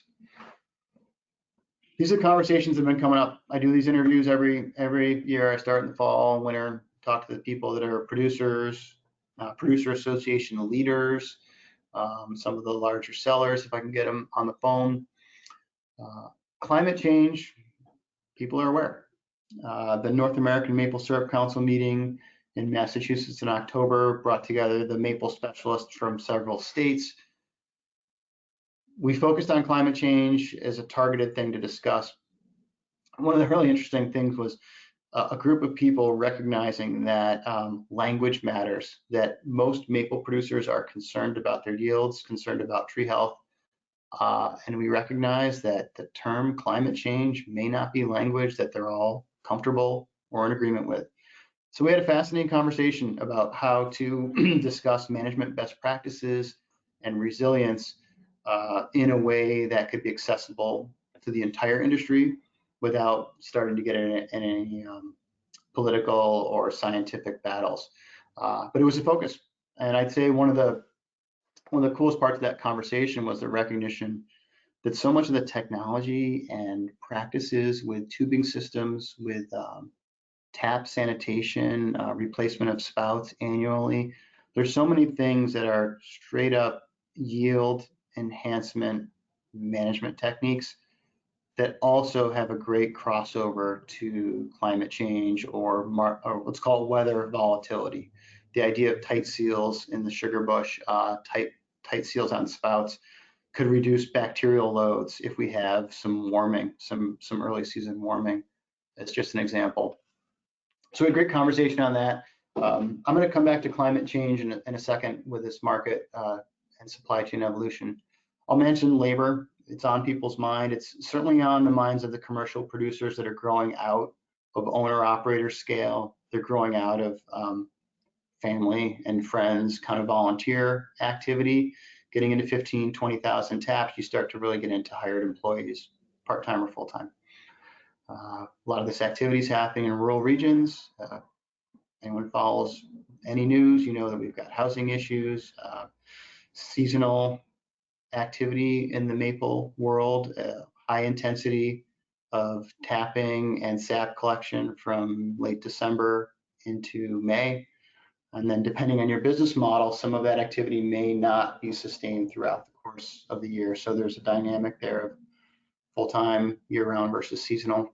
These are conversations that have been coming up. I do these interviews every year. I start in the fall and winter, talk to the people that are producers, producer association leaders, some of the larger sellers, if I can get them on the phone. Climate change, people are aware. The North American Maple Syrup Council meeting in Massachusetts in October brought together the maple specialists from several states. We focused on climate change as a targeted thing to discuss. One of the really interesting things was a group of people recognizing that language matters, that most maple producers are concerned about their yields, concerned about tree health, and we recognize that the term climate change may not be language that they're all comfortable or in agreement with. So we had a fascinating conversation about how to discuss management best practices and resilience in a way that could be accessible to the entire industry without starting to get in any political or scientific battles. But it was a focus, and I'd say one of the coolest parts of that conversation was the recognition that so much of the technology and practices with tubing systems, with tap sanitation, replacement of spouts annually, there's so many things that are straight up yield enhancement management techniques that also have a great crossover to climate change or let's call it weather volatility. The idea of tight seals in the sugar bush, tight seals on spouts could reduce bacterial loads if we have some warming, some early season warming. That's just an example. So we had a great conversation on that. I'm going to come back to climate change in a second with this market and supply chain evolution. I'll mention labor. It's on people's mind. It's certainly on the minds of the commercial producers that are growing out of owner-operator scale. They're growing out of family and friends kind of volunteer activity. Getting into 15, 20,000 taps, you start to really get into hired employees, part-time or full-time. A lot of this activity is happening in rural regions. Anyone follows any news, you know that we've got housing issues, seasonal activity in the maple world, high intensity of tapping and sap collection from late December into May. And then depending on your business model, some of that activity may not be sustained throughout the course of the year. So there's a dynamic there of full-time, year-round versus seasonal.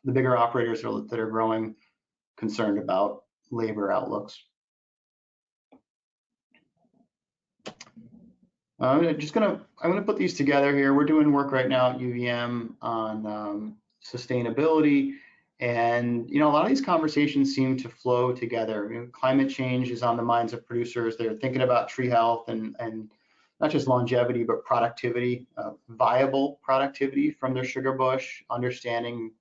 The bigger operators that are growing, concerned about labor outlooks. I'm gonna put these together here. We're doing work right now at UVM on sustainability, and a lot of these conversations seem to flow together. Climate change is on the minds of producers. They're thinking about tree health and not just longevity, but productivity, viable productivity from their sugar bush, understanding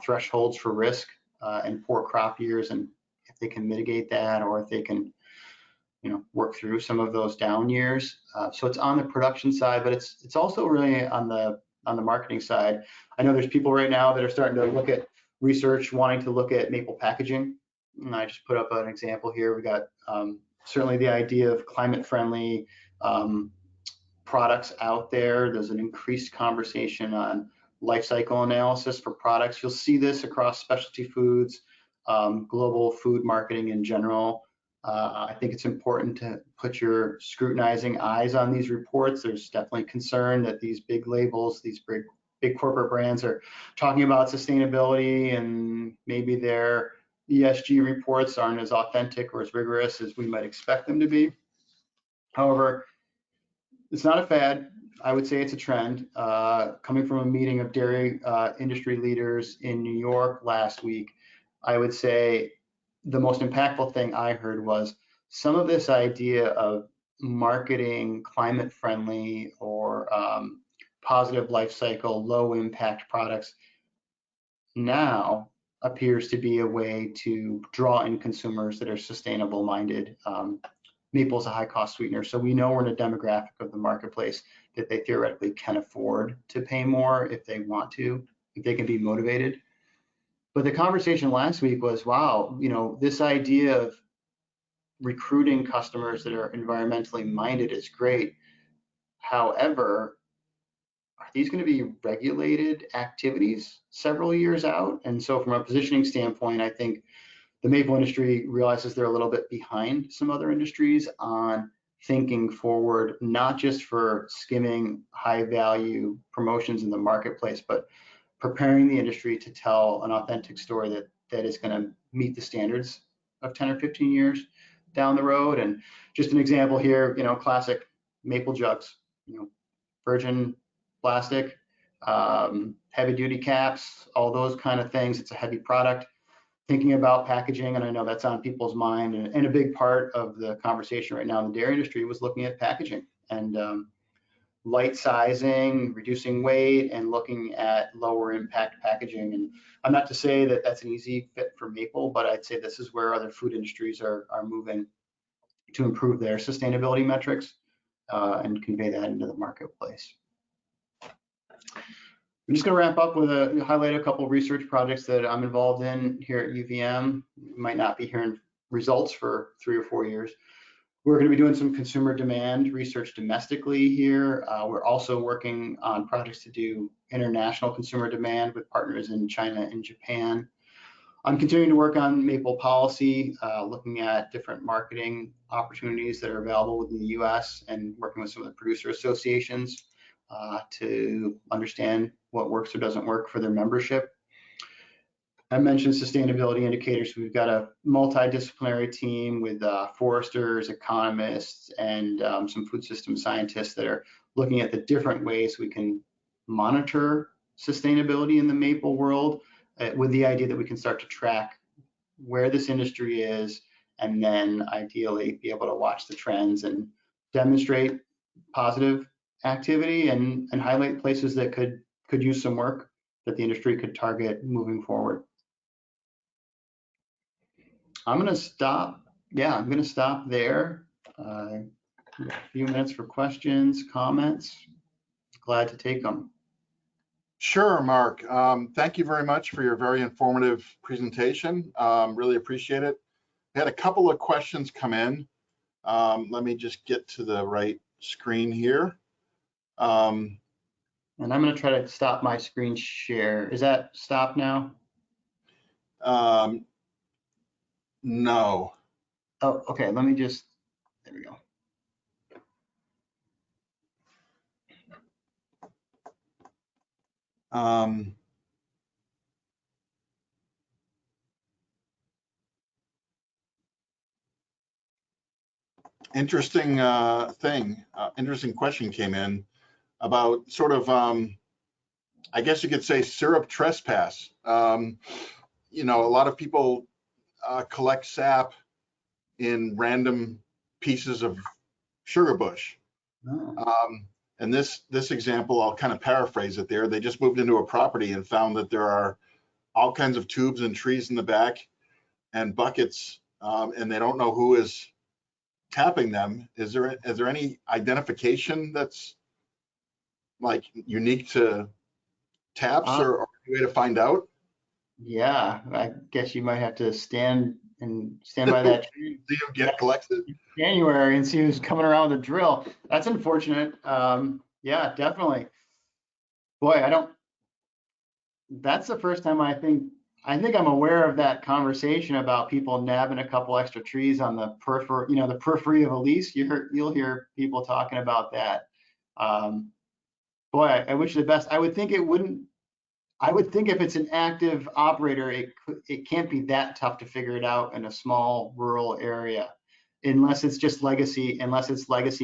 thresholds for risk and poor crop years, and if they can mitigate that, or if they can work through some of those down years. So it's on the production side, but it's also really on the marketing side. I know there's people right now that are starting to look at research, wanting to look at maple packaging. And I just put up an example here. We got certainly the idea of climate-friendly products out there. There's an increased conversation on life cycle analysis for products. You'll see this across specialty foods, global food marketing in general. I think it's important to put your scrutinizing eyes on these reports. There's definitely concern that these big labels, these big corporate brands are talking about sustainability, and maybe their ESG reports aren't as authentic or as rigorous as we might expect them to be. However, it's not a fad. I would say it's a trend. Coming from a meeting of dairy industry leaders in New York last week, I would say the most impactful thing I heard was some of this idea of marketing climate friendly or positive life cycle, low impact products now appears to be a way to draw in consumers that are sustainable minded. Maple is a high cost sweetener, so we know we're in a demographic of the marketplace that they theoretically can afford to pay more if they want to, if they can be motivated. But the conversation last week was, wow, this idea of recruiting customers that are environmentally minded is great. However, are these going to be regulated activities several years out? And so from a positioning standpoint, I think the maple industry realizes they're a little bit behind some other industries on thinking forward, not just for skimming high value promotions in the marketplace, but preparing the industry to tell an authentic story that is going to meet the standards of 10 or 15 years down the road. And just an example here, classic maple jugs, virgin plastic, heavy duty caps, all those kind of things. It's a heavy product. Thinking about packaging, and I know that's on people's mind, and a big part of the conversation right now in the dairy industry was looking at packaging and light sizing, reducing weight, and looking at lower impact packaging. And I'm not to say that that's an easy fit for maple, but I'd say this is where other food industries are moving to improve their sustainability metrics and convey that into the marketplace. I'm just going to wrap up with highlight a couple of research projects that I'm involved in here at UVM. You might not be hearing results for 3 or 4 years. We're going to be doing some consumer demand research domestically here. We're also working on projects to do international consumer demand with partners in China and Japan. I'm continuing to work on maple policy, looking at different marketing opportunities that are available within the US and working with some of the producer associations to understand what works or doesn't work for their membership. I mentioned sustainability indicators. We've got a multidisciplinary team with foresters, economists, and some food system scientists that are looking at the different ways we can monitor sustainability in the maple world with the idea that we can start to track where this industry is and then ideally be able to watch the trends and demonstrate positive activity and highlight places that could use some work that the industry could target moving forward. I'm going to stop. Yeah, I'm going to stop there. A few minutes for questions, comments. Glad to take them. Sure, Mark. Thank you very much for your very informative presentation. Really appreciate it. I had a couple of questions come in. Let me just get to the right screen here. And I'm going to try to stop my screen share. Is that stopped now? No. Oh, okay. Let me just, there we go. Interesting interesting question came in about sort of, I guess you could say syrup trespass. A lot of people collect sap in random pieces of sugar bush. Oh. And this example, I'll kind of paraphrase it there. They just moved into a property and found that there are all kinds of tubes and trees in the back and buckets, and they don't know who is tapping them. Is there any identification that's like unique to taps or a way to find out? Yeah, I guess you might have to stand by that tree. See who get collected in January and see who's coming around with a drill. That's unfortunate. Yeah, definitely. Boy, that's the first time I think I'm aware of that conversation about people nabbing a couple extra trees on the periphery, the periphery of a lease. You'll hear people talking about that. Boy, I wish you the best. I would think if it's an active operator, it can't be that tough to figure it out in a small rural area, unless it's legacy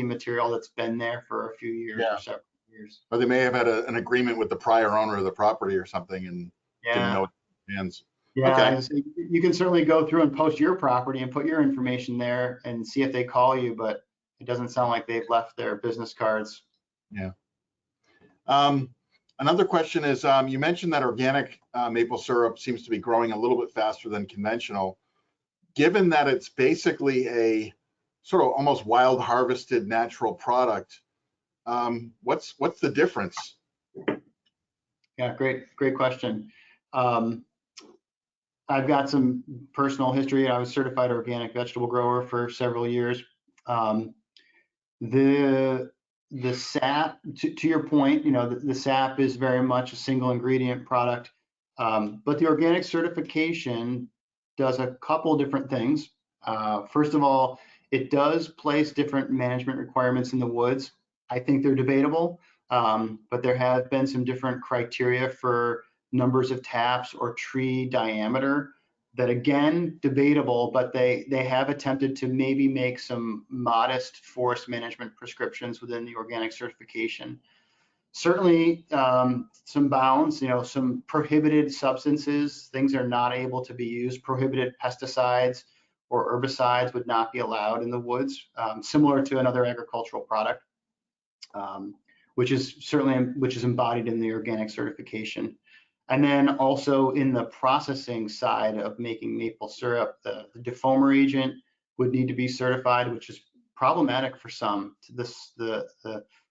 material that's been there for a few years or several years. Or they may have had an agreement with the prior owner of the property or something and didn't know it hands. Yeah, you can certainly go through and post your property and put your information there and see if they call you, but it doesn't sound like they've left their business cards. Yeah. Another question is, you mentioned that organic maple syrup seems to be growing a little bit faster than conventional. Given that it's basically a sort of almost wild harvested natural product, what's the difference? Yeah, great question. I've got some personal history. I was certified organic vegetable grower for several years. The sap, to your point, the sap is very much a single ingredient product, but the organic certification does a couple different things. First of all, it does place different management requirements in the woods. I think they're debatable, but there have been some different criteria for numbers of taps or tree diameter that, again, debatable, but they have attempted to maybe make some modest forest management prescriptions within the organic certification. Certainly some bounds, some prohibited substances, things are not able to be used. Prohibited pesticides or herbicides would not be allowed in the woods, similar to another agricultural product, which is embodied in the organic certification. And then also in the processing side of making maple syrup, the defoamer agent would need to be certified, which is problematic for some.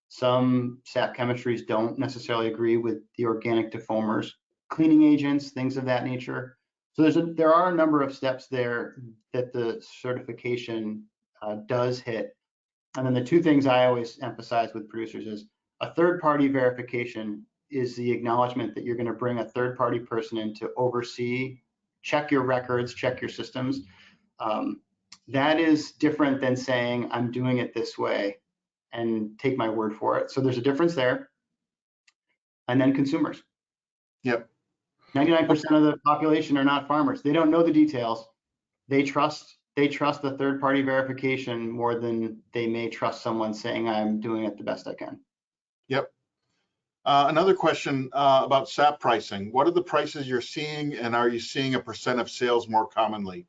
Some sap chemistries don't necessarily agree with the organic defoamers, cleaning agents, things of that nature. So there are a number of steps there that the certification does hit. And then the two things I always emphasize with producers is a third-party verification is the acknowledgement that you're going to bring a third-party person in to oversee, check your records, check your systems. That is different than saying, I'm doing it this way and take my word for it. So there's a difference there. And then consumers. Yep. 99% of the population are not farmers. They don't know the details. They trust the third-party verification more than they may trust someone saying, I'm doing it the best I can. Yep. Another question about sap pricing. What are the prices you're seeing, and are you seeing a percent of sales more commonly?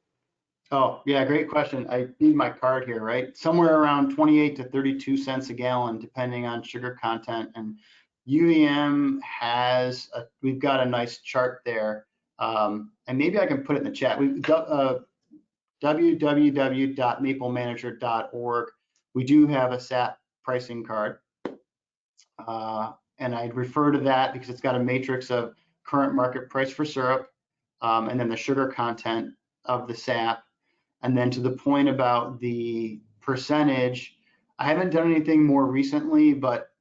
Oh, yeah, great question. I need my card here, right? Somewhere around 28 to 32 cents a gallon, depending on sugar content. And UVM we've got a nice chart there. And maybe I can put it in the chat. www.maplemanager.org. We do have a sap pricing card. And I'd refer to that because it's got a matrix of current market price for syrup, and then the sugar content of the sap. And then to the point about the percentage, I haven't done anything more recently, but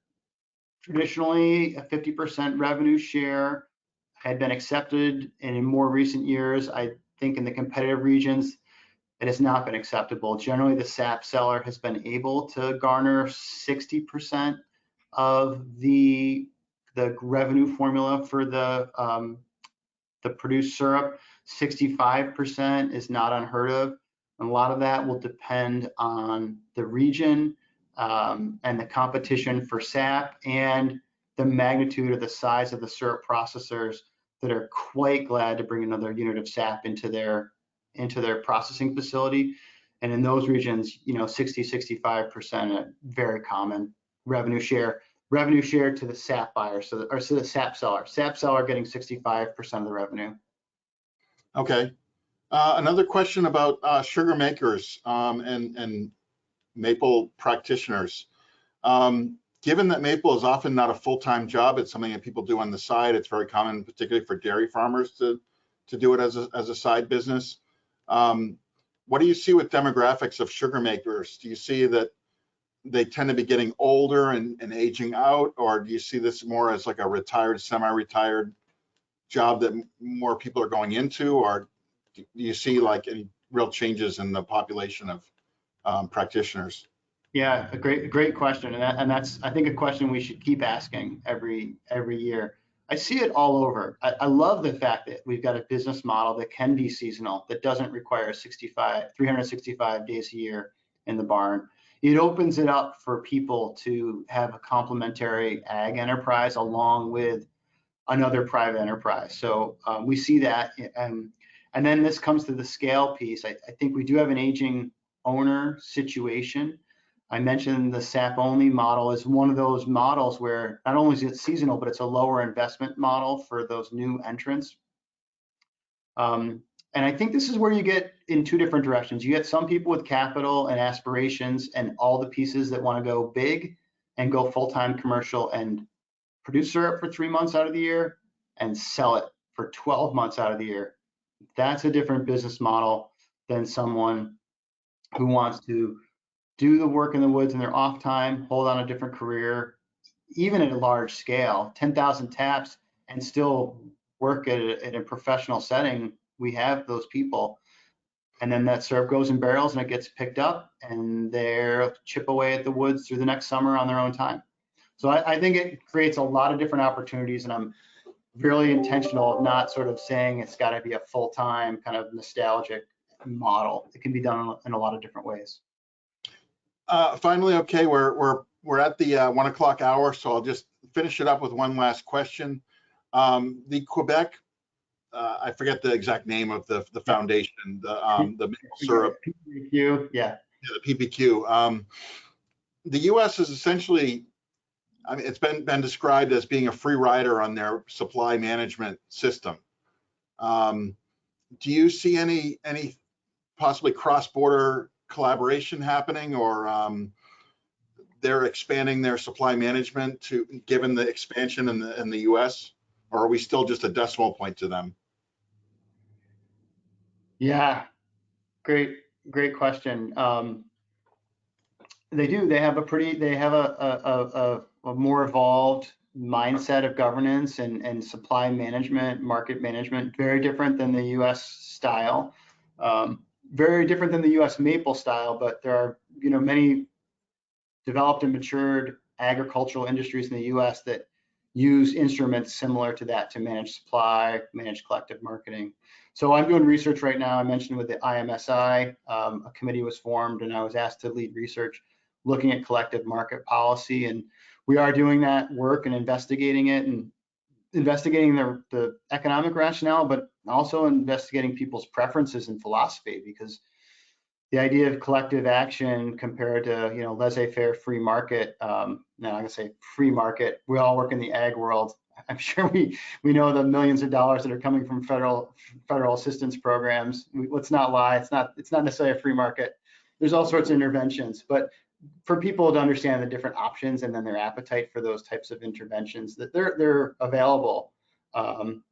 traditionally a 50% revenue share had been accepted. And in more recent years, I think in the competitive regions, it has not been acceptable. Generally, the sap seller has been able to garner 60% of the revenue formula for the produced syrup. 65% is not unheard of. And a lot of that will depend on the region and the competition for sap and the magnitude or the size of the syrup processors that are quite glad to bring another unit of sap into their processing facility. And in those regions, 60-65%, a very common revenue share to the sap buyer, or to the sap seller getting 65% of the revenue. Okay. Another question about sugar makers and maple practitioners. Given that maple is often not a full-time job, it's something that people do on the side. It's very common, particularly for dairy farmers, to do it as a side business. What do you see with demographics of sugar makers? Do you see that they tend to be getting older and aging out, or do you see this more as like a retired, semi-retired job that more people are going into, or do you see like any real changes in the population of practitioners? Yeah, a great question, and that's, I think, a question we should keep asking every year. I see it all over. I love the fact that we've got a business model that can be seasonal, that doesn't require 365 days a year in the barn. It opens it up for people to have a complementary ag enterprise along with another private enterprise. So we see that, and And then this comes to the scale piece. I think we do have an aging owner situation. I mentioned the SAP only model is one of those models where not only is it seasonal, but it's a lower investment model for those new entrants. And I think this is where you get in two different directions. You get some people with capital and aspirations and all the pieces that want to go big and go full-time commercial and produce syrup for 3 months out of the year and sell it for 12 months out of the year. That's a different business model than someone who wants to do the work in the woods in their off time, hold on a different career, even at a large scale, 10,000 taps, and still work at a professional setting. We have those people. And then that syrup goes in barrels and it gets picked up and they're chip away at the woods through the next summer on their own time. So I think it creates a lot of different opportunities, and I'm really intentional of not sort of saying it's got to be a full-time kind of nostalgic model. It can be done in a lot of different ways. Finally, okay, we're at the 1 o'clock hour, so I'll just finish it up with one last question. The Quebec, I forget the exact name of the foundation, the maple syrup. PPQ, yeah. The PPQ. The U.S. is essentially, I mean, it's been described as being a free rider on their supply management system. Do you see any possibly cross-border collaboration happening, or they're expanding their supply management to given the expansion in the U.S., or are we still just a decimal point to them? Yeah, great question. They do. They have a more evolved mindset of governance and supply management, market management, very different than the U.S. style, very different than the U.S. maple style. But there are, many developed and matured agricultural industries in the U.S. that use instruments similar to that to manage supply, manage collective marketing. So I'm doing research right now. I mentioned with the IMSI, a committee was formed, and I was asked to lead research looking at collective market policy, and we are doing that work and investigating it and investigating the economic rationale, but also investigating people's preferences and philosophy, because the idea of collective action compared to laissez-faire free market. Now I'm gonna say free market. We all work in the ag world. I'm sure we know the millions of dollars that are coming from federal assistance programs. Let's not lie. It's not necessarily a free market. There's all sorts of interventions, but for people to understand the different options and then their appetite for those types of interventions, that they're available. And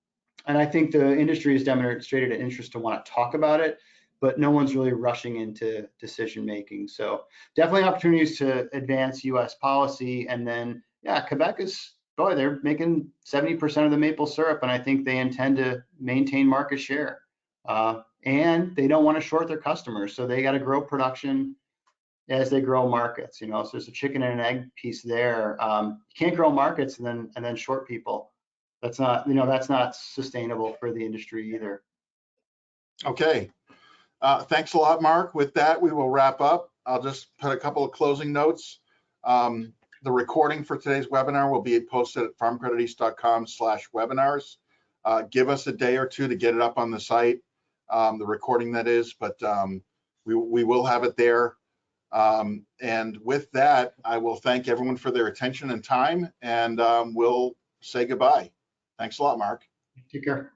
I think the industry has demonstrated an interest to want to talk about it, but no one's really rushing into decision making. So definitely opportunities to advance U.S. policy. And then, yeah, Quebec is, boy, they're making 70% of the maple syrup, and I think they intend to maintain market share. And they don't want to short their customers, so they got to grow production as they grow markets. So there's a chicken and an egg piece there. You can't grow markets and then short people. That's not sustainable for the industry either. Okay. Thanks a lot, Mark. With that, we will wrap up. I'll just put a couple of closing notes. The recording for today's webinar will be posted at farmcrediteast.com/webinars. Give us a day or two to get it up on the site, the recording that is, but we will have it there. And with that, I will thank everyone for their attention and time, and we'll say goodbye. Thanks a lot, Mark. Take care.